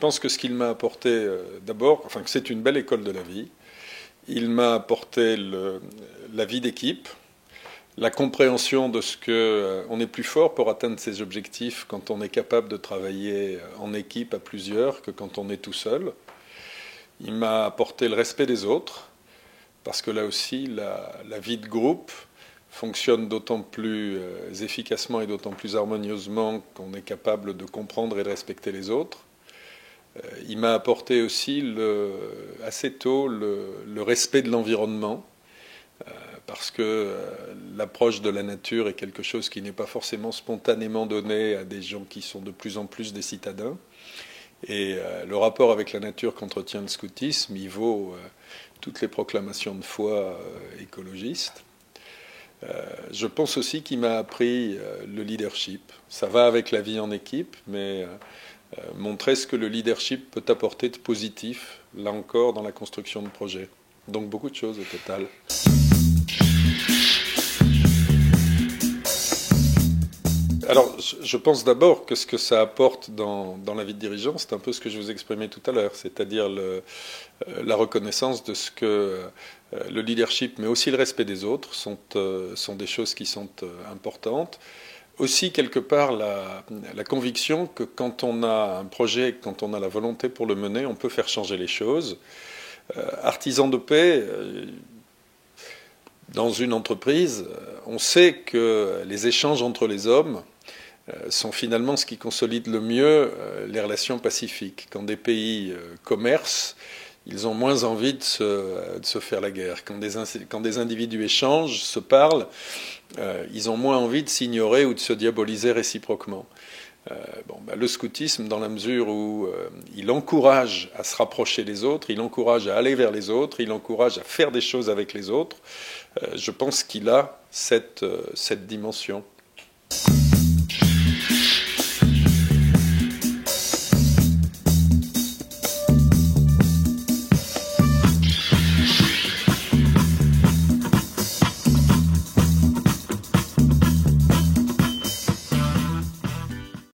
pense que ce qu'il m'a apporté d'abord, enfin que c'est une belle école de la vie. Il m'a apporté la vie d'équipe, la compréhension de ce qu'on est plus fort pour atteindre ses objectifs quand on est capable de travailler en équipe à plusieurs que quand on est tout seul. Il m'a apporté le respect des autres, parce que là aussi, la vie de groupe fonctionne d'autant plus efficacement et d'autant plus harmonieusement qu'on est capable de comprendre et de respecter les autres. Il m'a apporté aussi assez tôt le respect de l'environnement, parce que l'approche de la nature est quelque chose qui n'est pas forcément spontanément donné à des gens qui sont de plus en plus des citadins. Et le rapport avec la nature qu'entretient le scoutisme, il vaut toutes les proclamations de foi écologistes. Je pense aussi qu'il m'a appris le leadership. Ça va avec la vie en équipe, mais montrer ce que le leadership peut apporter de positif, là encore, dans la construction de projets. Donc beaucoup de choses au total. Alors, je pense d'abord que ce que ça apporte dans la vie de dirigeant, c'est un peu ce que je vous exprimais tout à l'heure, c'est-à-dire la reconnaissance de ce que le leadership, mais aussi le respect des autres, sont des choses qui sont importantes. Aussi, quelque part, la conviction que quand on a un projet, quand on a la volonté pour le mener, on peut faire changer les choses. Artisan de paix, dans une entreprise, on sait que les échanges entre les hommes sont finalement ce qui consolide le mieux les relations pacifiques. Quand des pays commercent, ils ont moins envie de se faire la guerre. Quand des individus échangent, se parlent, ils ont moins envie de s'ignorer ou de se diaboliser réciproquement. Le scoutisme, dans la mesure où il encourage à se rapprocher des autres, il encourage à aller vers les autres, il encourage à faire des choses avec les autres, je pense qu'il a cette dimension.